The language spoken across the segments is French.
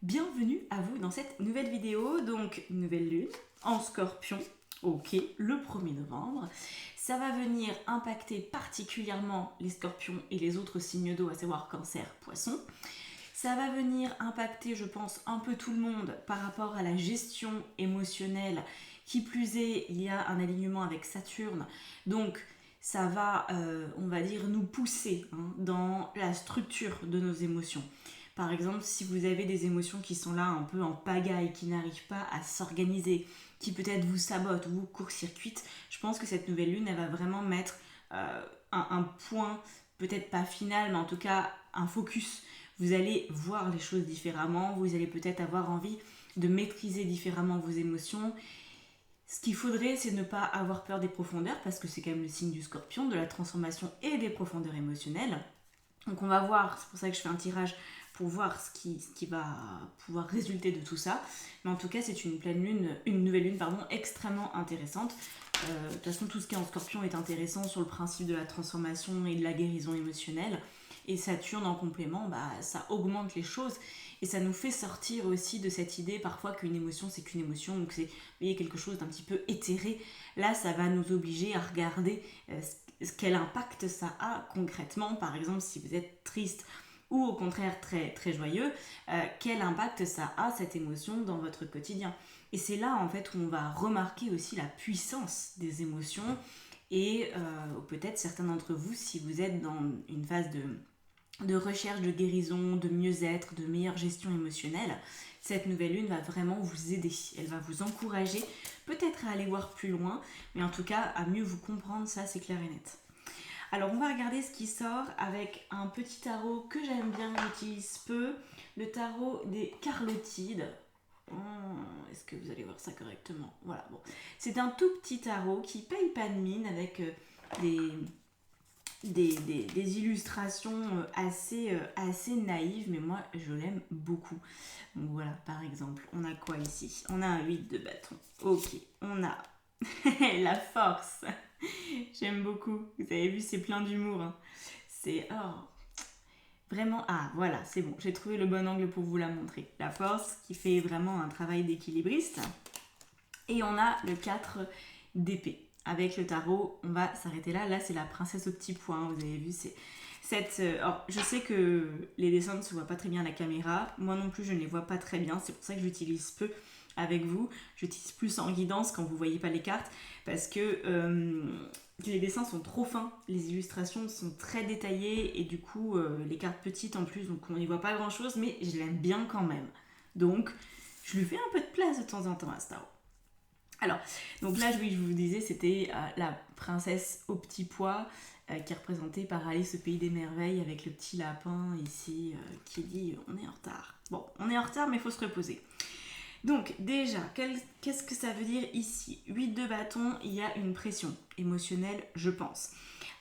Bienvenue à vous dans cette nouvelle vidéo, donc nouvelle lune en scorpion, ok, le 1er novembre. Ça va venir impacter particulièrement les scorpions et les autres signes d'eau, à savoir cancer, poisson. Ça va venir impacter, je pense, un peu tout le monde par rapport à la gestion émotionnelle. Qui plus est, il y a un alignement avec Saturne, donc ça va, on va dire, nous pousser dans la structure de nos émotions. Par exemple, si vous avez des émotions qui sont là un peu en pagaille, qui n'arrivent pas à s'organiser, qui peut-être vous sabotent ou vous court-circuitent, je pense que cette nouvelle lune, elle va vraiment mettre un point, peut-être pas final, mais en tout cas un focus. Vous allez voir les choses différemment, vous allez peut-être avoir envie de maîtriser différemment vos émotions. Ce qu'il faudrait, c'est ne pas avoir peur des profondeurs, parce que c'est quand même le signe du scorpion, de la transformation et des profondeurs émotionnelles. Donc on va voir, c'est pour ça que je fais un tirage pour voir ce qui va pouvoir résulter de tout ça. Mais en tout cas, c'est une pleine lune, une nouvelle lune, pardon, extrêmement intéressante. De toute façon, tout ce qui est en scorpion est intéressant sur le principe de la transformation et de la guérison émotionnelle. Et Saturne en complément, ça augmente les choses et ça nous fait sortir aussi de cette idée parfois qu'une émotion c'est qu'une émotion, donc c'est, vous voyez, quelque chose d'un petit peu éthéré. Là, ça va nous obliger à regarder quel impact ça a concrètement. Par exemple, si vous êtes triste ou au contraire très, très joyeux, quel impact ça a cette émotion dans votre quotidien. Et c'est là en fait où on va remarquer aussi la puissance des émotions et peut-être certains d'entre vous, si vous êtes dans une phase de recherche de guérison, de mieux-être, de meilleure gestion émotionnelle, cette nouvelle lune va vraiment vous aider. Elle va vous encourager peut-être à aller voir plus loin, mais en tout cas à mieux vous comprendre, ça c'est clair et net. Alors on va regarder ce qui sort avec un petit tarot que j'aime bien, j'utilise peu, le tarot des Carlotides. Est-ce que vous allez voir ça correctement? Voilà, bon. C'est un tout petit tarot qui paye pas de mine avec des illustrations assez naïves, mais moi je l'aime beaucoup. Donc voilà, par exemple, on a quoi ici? On a un 8 de bâton. Ok, on a la force. J'aime beaucoup. Vous avez vu, c'est plein d'humour. C'est vraiment... Ah, voilà, c'est bon. J'ai trouvé le bon angle pour vous la montrer. La force qui fait vraiment un travail d'équilibriste. Et on a le 4 d'épée. Avec le tarot, on va s'arrêter là. Là, c'est la princesse au petit point. Vous avez vu, c'est cette... Alors, je sais que les dessins ne se voient pas très bien à la caméra. Moi non plus, je ne les vois pas très bien. C'est pour ça que j'utilise peu avec vous. J'utilise plus en guidance quand vous ne voyez pas les cartes. Parce que les dessins sont trop fins. Les illustrations sont très détaillées. Et du coup, les cartes petites en plus. Donc, on n'y voit pas grand-chose. Mais je l'aime bien quand même. Donc, je lui fais un peu de place de temps en temps à ce tarot. Alors, donc là, oui, je vous disais, c'était la princesse au petit pois qui est représentée par Alice au pays des merveilles avec le petit lapin ici qui dit on est en retard. Bon, on est en retard, mais il faut se reposer. Donc déjà, qu'est-ce que ça veut dire ici? 8 de bâton, il y a une pression émotionnelle, je pense.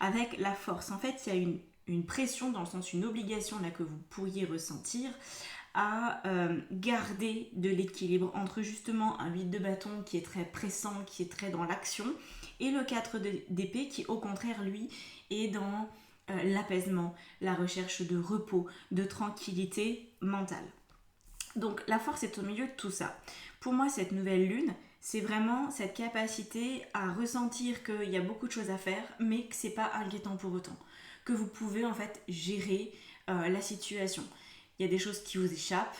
Avec la force, en fait, il y a une pression, dans le sens une obligation là que vous pourriez ressentir à garder de l'équilibre entre justement un 8 de bâton qui est très pressant, qui est très dans l'action, et le 4 d'épée qui au contraire lui est dans l'apaisement, la recherche de repos, de tranquillité mentale. Donc la force est au milieu de tout ça. Pour moi, cette nouvelle lune, c'est vraiment cette capacité à ressentir qu'il y a beaucoup de choses à faire, mais que c'est pas inquiétant pour autant. Que vous pouvez en fait gérer la situation. Il y a des choses qui vous échappent,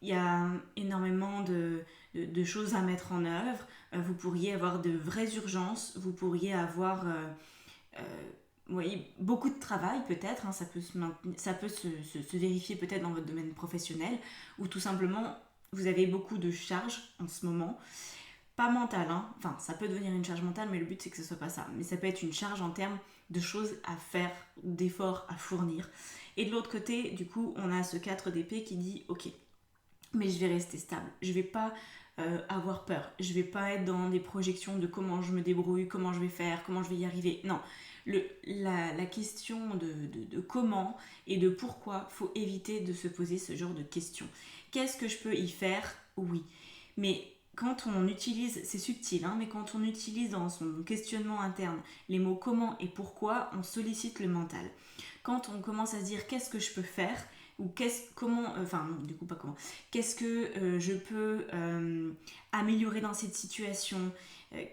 il y a énormément de choses à mettre en œuvre, vous pourriez avoir de vraies urgences, vous pourriez avoir beaucoup de travail peut-être, ça peut se vérifier peut-être dans votre domaine professionnel, ou tout simplement vous avez beaucoup de charges en ce moment, pas mentale, enfin ça peut devenir une charge mentale, mais le but c'est que ce soit pas ça, mais ça peut être une charge en termes de choses à faire, d'efforts à fournir. Et de l'autre côté, du coup, on a ce 4 d'épée qui dit ok, mais je vais rester stable, je vais pas avoir peur, je vais pas être dans des projections de comment je me débrouille, comment je vais faire, comment je vais y arriver. Non, la question de comment et de pourquoi, faut éviter de se poser ce genre de questions. Qu'est-ce que je peux y faire? Oui, mais quand on utilise, c'est subtil, mais quand on utilise dans son questionnement interne les mots comment et pourquoi, on sollicite le mental. Quand on commence à se dire qu'est-ce que je peux faire, ou qu'est-ce que je peux améliorer dans cette situation,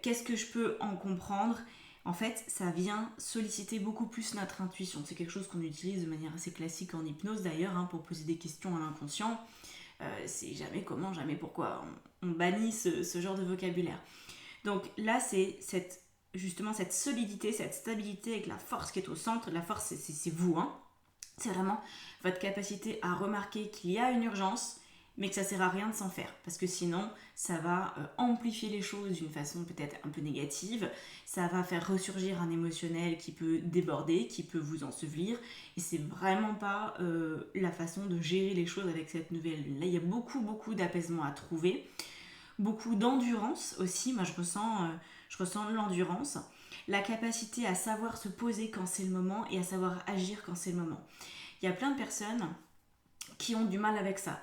qu'est-ce que je peux en comprendre. En fait, ça vient solliciter beaucoup plus notre intuition. C'est quelque chose qu'on utilise de manière assez classique en hypnose d'ailleurs, hein, pour poser des questions à l'inconscient. C'est jamais comment, jamais pourquoi. On bannit ce genre de vocabulaire. Donc là, c'est justement cette solidité, cette stabilité avec la force qui est au centre. La force, c'est vous, hein. C'est vraiment votre capacité à remarquer qu'il y a une urgence, mais que ça sert à rien de s'en faire. Parce que sinon, ça va amplifier les choses d'une façon peut-être un peu négative. Ça va faire ressurgir un émotionnel qui peut déborder, qui peut vous ensevelir. Et c'est vraiment pas la façon de gérer les choses avec cette nouvelle lune. Là, il y a beaucoup, beaucoup d'apaisement à trouver. Beaucoup d'endurance aussi. Moi, je ressens de l'endurance. La capacité à savoir se poser quand c'est le moment et à savoir agir quand c'est le moment. Il y a plein de personnes qui ont du mal avec ça.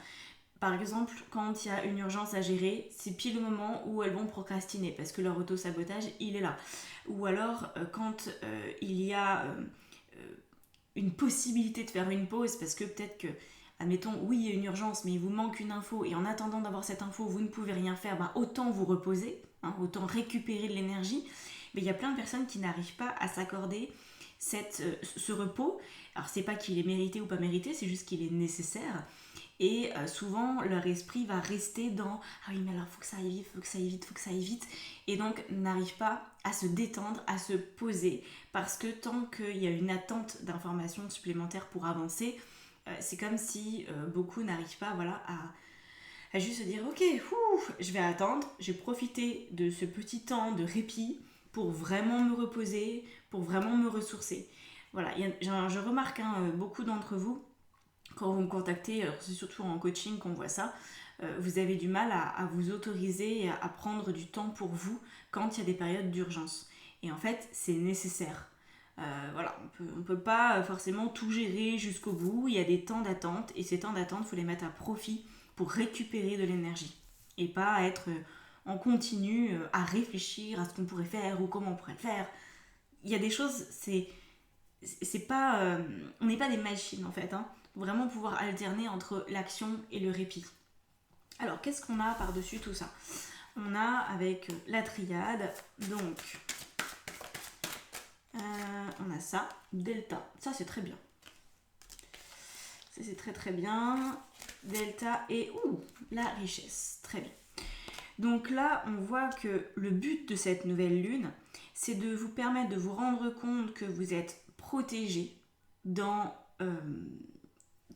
Par exemple, quand il y a une urgence à gérer, c'est pile le moment où elles vont procrastiner parce que leur auto-sabotage, il est là. Ou alors, quand il y a une possibilité de faire une pause parce que peut-être que, admettons, oui, il y a une urgence, mais il vous manque une info et en attendant d'avoir cette info, vous ne pouvez rien faire, ben, autant vous reposer, hein, autant récupérer de l'énergie. Mais il y a plein de personnes qui n'arrivent pas à s'accorder ce repos. Alors, c'est pas qu'il est mérité ou pas mérité, c'est juste qu'il est nécessaire. Et souvent, leur esprit va rester dans « Ah oui, mais alors, faut que ça aille vite, faut que ça aille vite, faut que ça aille vite ». Et donc, n'arrive pas à se détendre, à se poser. Parce que tant qu'il y a une attente d'informations supplémentaires pour avancer, c'est comme si beaucoup n'arrivent pas, voilà, à juste se dire « Ok, je vais attendre, je vais profiter de ce petit temps de répit pour vraiment me reposer, pour vraiment me ressourcer ». Voilà, je remarque beaucoup d'entre vous, quand vous me contactez, c'est surtout en coaching qu'on voit ça, vous avez du mal à vous autoriser et à prendre du temps pour vous quand il y a des périodes d'urgence. Et en fait, c'est nécessaire. Voilà, on peut pas forcément tout gérer jusqu'au bout. Il y a des temps d'attente et ces temps d'attente, il faut les mettre à profit pour récupérer de l'énergie. Et pas être en continu à réfléchir à ce qu'on pourrait faire ou comment on pourrait le faire. Il y a des choses, c'est pas, on n'est pas des machines en fait, hein. Vraiment pouvoir alterner entre l'action et le répit. Alors, qu'est-ce qu'on a par-dessus tout ça? On a avec la triade, donc on a ça, delta, ça c'est très bien. Ça c'est très très bien. Delta et la richesse, très bien. Donc là, on voit que le but de cette nouvelle lune, c'est de vous permettre de vous rendre compte que vous êtes protégé dans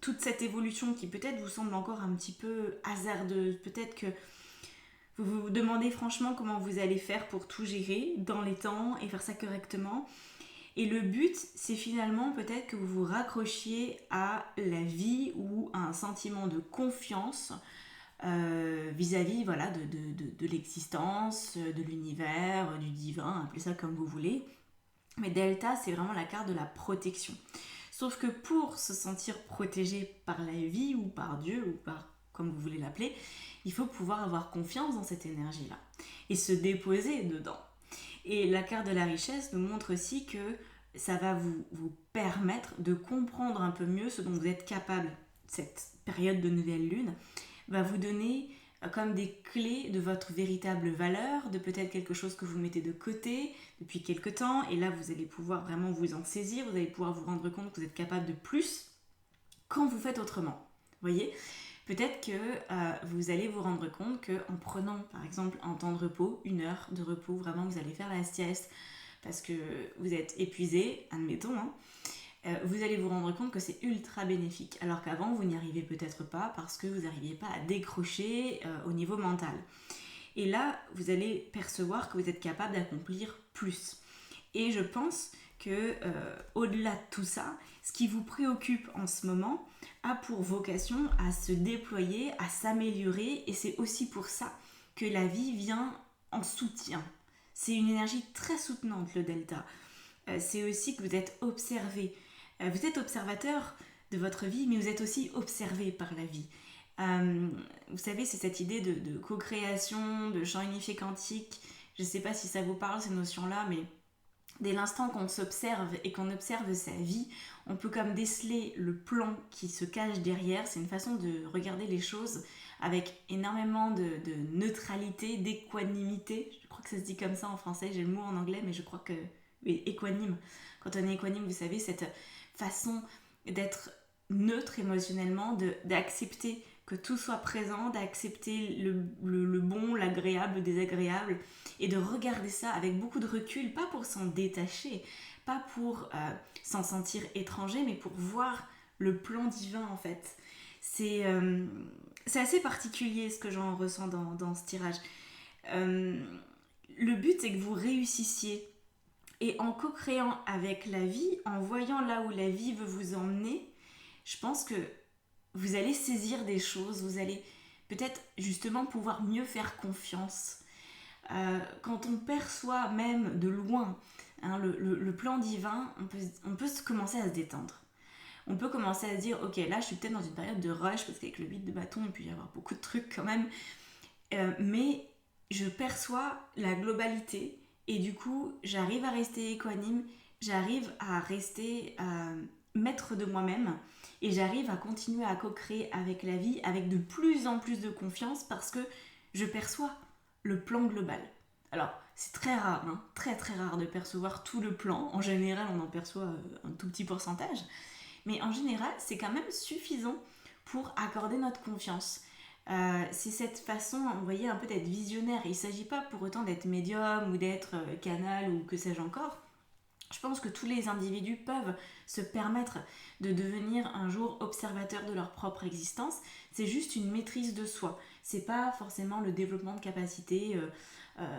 toute cette évolution qui peut-être vous semble encore un petit peu hasardeuse. Peut-être que vous vous demandez franchement comment vous allez faire pour tout gérer dans les temps et faire ça correctement. Et le but, c'est finalement peut-être que vous vous raccrochiez à la vie ou à un sentiment de confiance vis-à-vis voilà, de l'existence, de l'univers, du divin, appelez ça comme vous voulez. Mais Delta, c'est vraiment la carte de la protection. Sauf que pour se sentir protégé par la vie ou par Dieu ou par comme vous voulez l'appeler, il faut pouvoir avoir confiance dans cette énergie-là et se déposer dedans. Et la carte de la richesse nous montre aussi que ça va vous permettre de comprendre un peu mieux ce dont vous êtes capable. Cette période de nouvelle lune va vous donner comme des clés de votre véritable valeur, de peut-être quelque chose que vous mettez de côté depuis quelque temps, et là vous allez pouvoir vraiment vous en saisir, vous allez pouvoir vous rendre compte que vous êtes capable de plus quand vous faites autrement. Vous voyez ? Peut-être que vous allez vous rendre compte qu'en prenant par exemple un temps de repos, 1 heure de repos, vraiment vous allez faire la sieste parce que vous êtes épuisé, admettons, vous allez vous rendre compte que c'est ultra bénéfique. Alors qu'avant, vous n'y arrivez peut-être pas parce que vous n'arriviez pas à décrocher au niveau mental. Et là, vous allez percevoir que vous êtes capable d'accomplir plus. Et je pense que au-delà de tout ça, ce qui vous préoccupe en ce moment a pour vocation à se déployer, à s'améliorer. Et c'est aussi pour ça que la vie vient en soutien. C'est une énergie très soutenante, le delta. C'est aussi que vous êtes observé. Vous êtes observateur de votre vie, mais vous êtes aussi observé par la vie. Vous savez, c'est cette idée de co-création, de champ unifié quantique. Je ne sais pas si ça vous parle, ces notions-là, mais dès l'instant qu'on s'observe et qu'on observe sa vie, on peut comme déceler le plan qui se cache derrière. C'est une façon de regarder les choses avec énormément de neutralité, d'équanimité. Je crois que ça se dit comme ça en français, j'ai le mot en anglais, mais je crois que... Oui, équanime. Quand on est équanime, vous savez, cette façon d'être neutre émotionnellement, d'accepter que tout soit présent, d'accepter le bon, l'agréable, le désagréable, et de regarder ça avec beaucoup de recul, pas pour s'en détacher, pas pour s'en sentir étranger, mais pour voir le plan divin en fait. C'est assez particulier ce que j'en ressens dans ce tirage. Le but c'est que vous réussissiez, et en co-créant avec la vie, en voyant là où la vie veut vous emmener, je pense que vous allez saisir des choses, vous allez peut-être justement pouvoir mieux faire confiance. Quand on perçoit même de loin le plan divin, on peut commencer à se détendre. On peut commencer à se dire, ok, là je suis peut-être dans une période de rush, parce qu'avec le 8 de bâton, il peut y avoir beaucoup de trucs quand même, mais je perçois la globalité, et du coup, j'arrive à rester équanime, j'arrive à rester maître de moi-même, et j'arrive à continuer à co-créer avec la vie, avec de plus en plus de confiance, parce que je perçois le plan global. Alors, c'est très rare, très très rare de percevoir tout le plan. En général, on en perçoit un tout petit pourcentage. Mais en général, c'est quand même suffisant pour accorder notre confiance. C'est cette façon, vous voyez, un peu d'être visionnaire. Il ne s'agit pas pour autant d'être médium ou d'être canal ou que sais-je encore. Je pense que tous les individus peuvent se permettre de devenir un jour observateurs de leur propre existence. C'est juste une maîtrise de soi. C'est pas forcément le développement de capacités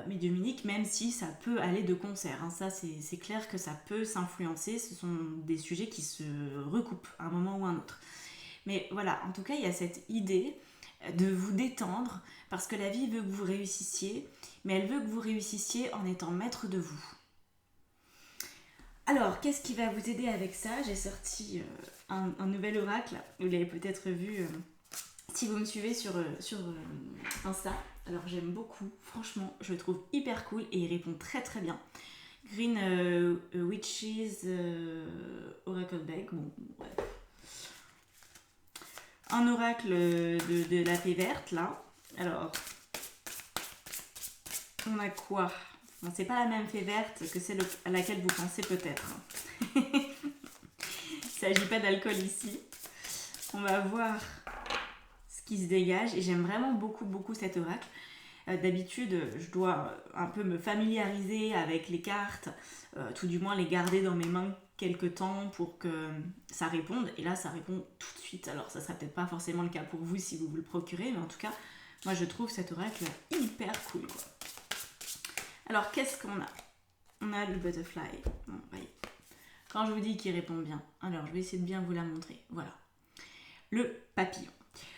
médiumniques, même si ça peut aller de concert. Ça, c'est clair que ça peut s'influencer. Ce sont des sujets qui se recoupent à un moment ou à un autre. Mais voilà, en tout cas, il y a cette idée de vous détendre, parce que la vie veut que vous réussissiez, mais elle veut que vous réussissiez en étant maître de vous. Alors, qu'est-ce qui va vous aider avec ça? J'ai sorti un nouvel oracle, vous l'avez peut-être vu si vous me suivez sur Insta. Alors j'aime beaucoup, franchement, je le trouve hyper cool et il répond très très bien. Green Witches Oracle Deck, bon bref. Un oracle de la fée verte là. Alors, on a quoi? Bon, c'est pas la même fée verte que celle à laquelle vous pensez peut-être. Il s'agit pas d'alcool ici. On va voir ce qui se dégage et j'aime vraiment beaucoup cet oracle. D'habitude, je dois un peu me familiariser avec les cartes, tout du moins les garder dans mes mains quelques temps pour que ça réponde. Et là, ça répond tout de suite. Alors, ça sera peut-être pas forcément le cas pour vous si vous vous le procurez, mais en tout cas, moi, je trouve cet oracle hyper cool, quoi. Alors, qu'est-ce qu'on a? On a le butterfly. Bon, voyez. Quand je vous dis qu'il répond bien, alors je vais essayer de bien vous la montrer. Voilà. Le papillon.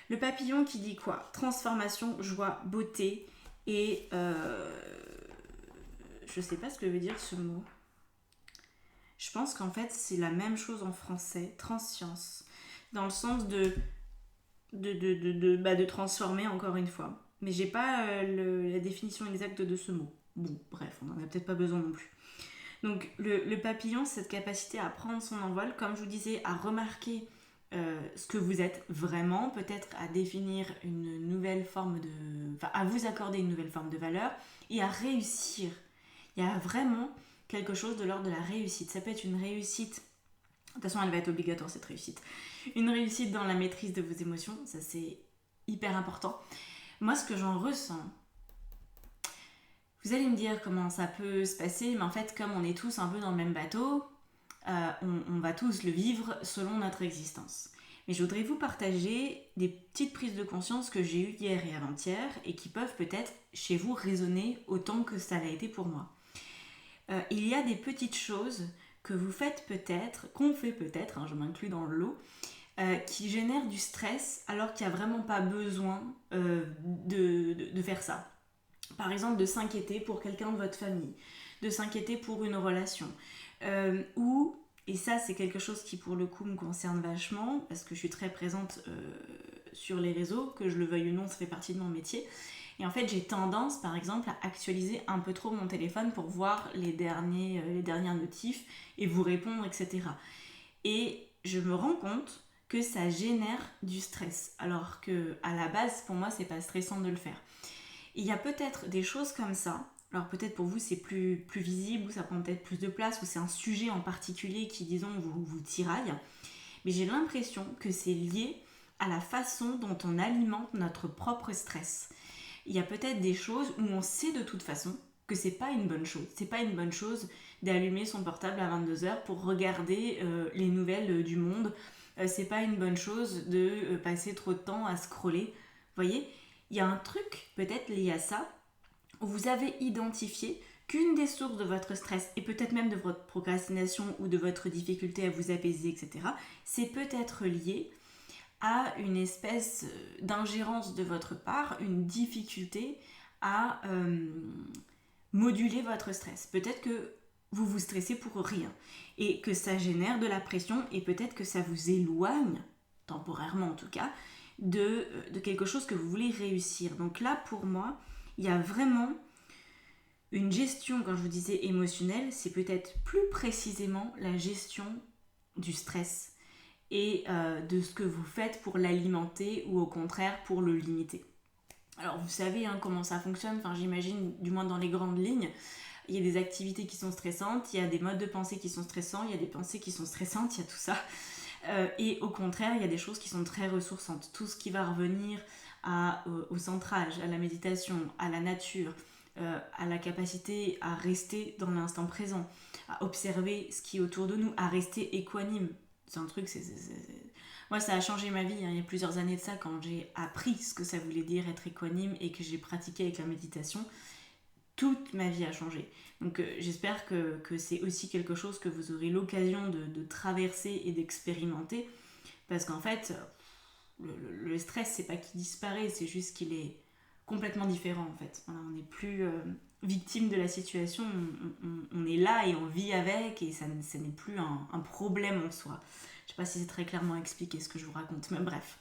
Le papillon qui dit quoi? Transformation, joie, beauté et... je sais pas ce que veut dire ce mot. Je pense qu'en fait, c'est la même chose en français, transscience. Dans le sens de transformer, encore une fois. Mais j'ai pas la définition exacte de ce mot. Bon, bref, on n'en a peut-être pas besoin non plus. Donc, le papillon, c'est cette capacité à prendre son envol, comme je vous disais, à remarquer ce que vous êtes vraiment, peut-être à définir une nouvelle forme de... Enfin, à vous accorder une nouvelle forme de valeur et à réussir. Il y a vraiment quelque chose de l'ordre de la réussite. Ça peut être une réussite... De toute façon, elle va être obligatoire, cette réussite. Une réussite dans la maîtrise de vos émotions, ça c'est hyper important. Moi, ce que j'en ressens... Vous allez me dire comment ça peut se passer, mais en fait, comme on est tous un peu dans le même bateau, on va tous le vivre selon notre existence. Mais je voudrais vous partager des petites prises de conscience que j'ai eues hier et avant-hier et qui peuvent peut-être chez vous résonner autant que ça l'a été pour moi. Il y a des petites choses que vous faites peut-être, qu'on fait peut-être, je m'inclus dans le lot, qui génèrent du stress alors qu'il n'y a vraiment pas besoin de faire ça. Par exemple, de s'inquiéter pour quelqu'un de votre famille, de s'inquiéter pour une relation, ou, et ça c'est quelque chose qui pour le coup me concerne vachement, parce que je suis très présente sur les réseaux, que je le veuille ou non, ça fait partie de mon métier. Et en fait, j'ai tendance, par exemple, à actualiser un peu trop mon téléphone pour voir les dernières notifs et vous répondre, etc. Et je me rends compte que ça génère du stress, alors que à la base, pour moi, c'est pas stressant de le faire. Il y a peut-être des choses comme ça. Alors peut-être pour vous c'est plus visible, ou ça prend peut-être plus de place, ou c'est un sujet en particulier qui, disons, vous tiraille. Mais j'ai l'impression que c'est lié à la façon dont on alimente notre propre stress. Il y a peut-être des choses où on sait de toute façon que c'est pas une bonne chose. C'est pas une bonne chose d'allumer son portable à 22h pour regarder les nouvelles du monde. C'est pas une bonne chose de passer trop de temps à scroller. Vous voyez, il y a un truc peut-être lié à ça, où vous avez identifié qu'une des sources de votre stress, et peut-être même de votre procrastination ou de votre difficulté à vous apaiser, etc., c'est peut-être lié à une espèce d'ingérence de votre part, une difficulté à moduler votre stress. Peut-être que vous vous stressez pour rien et que ça génère de la pression, et peut-être que ça vous éloigne, temporairement en tout cas, de quelque chose que vous voulez réussir. Donc là, pour moi, il y a vraiment une gestion, quand je vous disais émotionnelle, c'est peut-être plus précisément la gestion du stress et de ce que vous faites pour l'alimenter ou au contraire pour le limiter. Alors vous savez comment ça fonctionne, enfin j'imagine du moins dans les grandes lignes, il y a des activités qui sont stressantes, il y a des modes de pensée qui sont stressants, il y a des pensées qui sont stressantes, il y a tout ça. Et au contraire, il y a des choses qui sont très ressourçantes. Tout ce qui va revenir au centrage, à la méditation, à la nature, à la capacité à rester dans l'instant présent, à observer ce qui est autour de nous, à rester équanime. C'est un truc, moi ça a changé ma vie, il y a plusieurs années de ça, quand j'ai appris ce que ça voulait dire être équanime et que j'ai pratiqué avec la méditation, toute ma vie a changé. Donc j'espère que c'est aussi quelque chose que vous aurez l'occasion de traverser et d'expérimenter, parce qu'en fait, le stress, c'est pas qu'il disparaît, c'est juste qu'il est complètement différent en fait. Voilà, on n'est plus victime de la situation, on est là et on vit avec, et ça n'est plus un problème en soi. Je sais pas si c'est très clairement expliqué ce que je vous raconte, mais bref.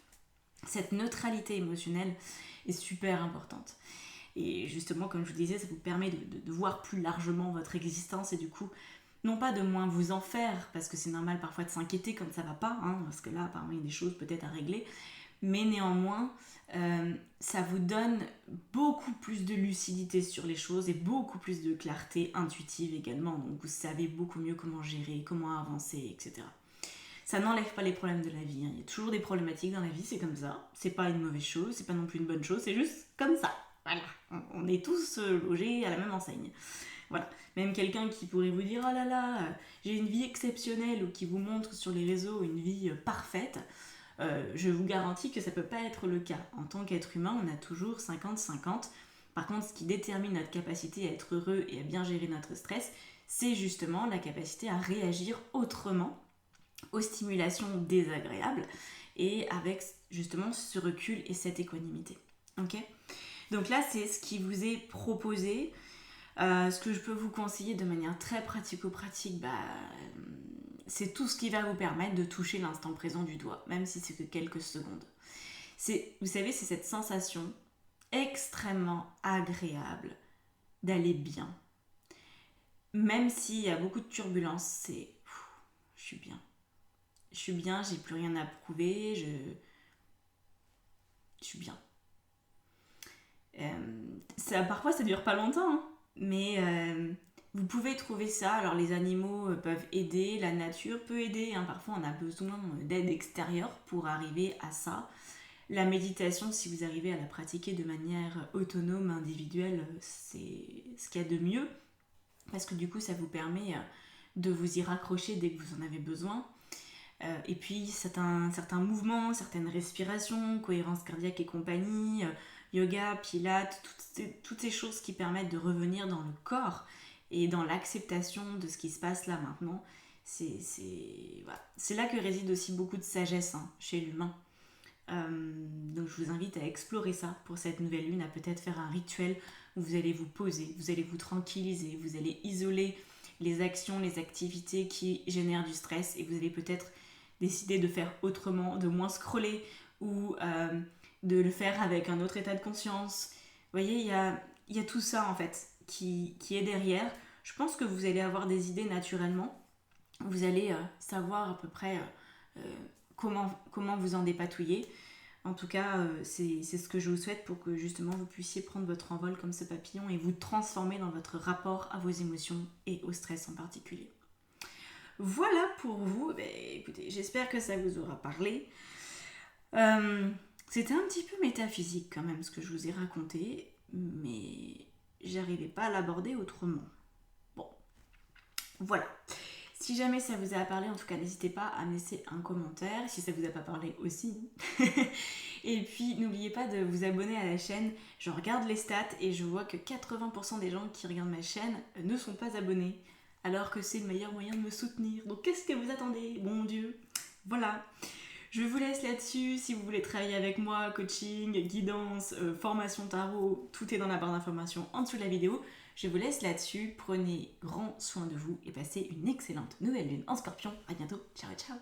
Cette neutralité émotionnelle est super importante. Et justement, comme je vous disais, ça vous permet de voir plus largement votre existence, et du coup, non pas de moins vous en faire, parce que c'est normal parfois de s'inquiéter quand ça va pas, parce que là, apparemment, il y a des choses peut-être à régler, mais néanmoins, ça vous donne beaucoup plus de lucidité sur les choses et beaucoup plus de clarté intuitive également. Donc vous savez beaucoup mieux comment gérer, comment avancer, etc. Ça n'enlève pas les problèmes de la vie. Il y a toujours des problématiques dans la vie, c'est comme ça. C'est pas une mauvaise chose, c'est pas non plus une bonne chose, c'est juste comme ça. Voilà, on est tous logés à la même enseigne. Voilà. Même quelqu'un qui pourrait vous dire « Oh là là, j'ai une vie exceptionnelle » ou qui vous montre sur les réseaux une vie parfaite, je vous garantis que ça peut pas être le cas. En tant qu'être humain, on a toujours 50-50. Par contre, ce qui détermine notre capacité à être heureux et à bien gérer notre stress, c'est justement la capacité à réagir autrement aux stimulations désagréables, et avec justement ce recul et cette équanimité. Ok ? Donc là, c'est ce qui vous est proposé. Ce que je peux vous conseiller de manière très pratico-pratique, c'est tout ce qui va vous permettre de toucher l'instant présent du doigt, même si c'est que quelques secondes. Vous savez, c'est cette sensation extrêmement agréable d'aller bien. Même s'il y a beaucoup de turbulences, je suis bien. Je suis bien, j'ai plus rien à prouver, je suis bien. Parfois ça dure pas longtemps, mais vous pouvez trouver ça. Alors les animaux peuvent aider, la nature peut aider, parfois on a besoin d'aide extérieure pour arriver à ça. La méditation, si vous arrivez à la pratiquer de manière autonome, individuelle, c'est ce qu'il y a de mieux, parce que du coup ça vous permet de vous y raccrocher dès que vous en avez besoin. Et puis certains mouvements, certaines respirations, cohérence cardiaque et compagnie, yoga, pilates, toutes ces choses qui permettent de revenir dans le corps et dans l'acceptation de ce qui se passe là maintenant. C'est là que réside aussi beaucoup de sagesse chez l'humain. Donc je vous invite à explorer ça pour cette nouvelle lune, à peut-être faire un rituel où vous allez vous poser, vous allez vous tranquilliser, vous allez isoler les actions, les activités qui génèrent du stress, et vous allez peut-être décider de faire autrement, de moins scroller, ou de le faire avec un autre état de conscience. Vous voyez, il y a tout ça en fait qui est derrière. Je pense que vous allez avoir des idées naturellement. Vous allez savoir à peu près comment vous en dépatouiller. En tout cas, c'est ce que je vous souhaite pour que justement vous puissiez prendre votre envol comme ce papillon et vous transformer dans votre rapport à vos émotions et au stress en particulier. Voilà pour vous. Écoutez, j'espère que ça vous aura parlé. C'était un petit peu métaphysique quand même ce que je vous ai raconté, mais j'arrivais pas à l'aborder autrement. Bon, voilà. Si jamais ça vous a parlé, en tout cas, n'hésitez pas à me laisser un commentaire, si ça vous a pas parlé aussi. Et puis, n'oubliez pas de vous abonner à la chaîne. Je regarde les stats et je vois que 80% des gens qui regardent ma chaîne ne sont pas abonnés, alors que c'est le meilleur moyen de me soutenir. Donc, qu'est-ce que vous attendez, bon Dieu? Voilà. Je vous laisse là-dessus. Si vous voulez travailler avec moi, coaching, guidance, formation tarot, tout est dans la barre d'informations en dessous de la vidéo. Je vous laisse là-dessus. Prenez grand soin de vous et passez une excellente nouvelle lune en Scorpion. À bientôt. Ciao, ciao.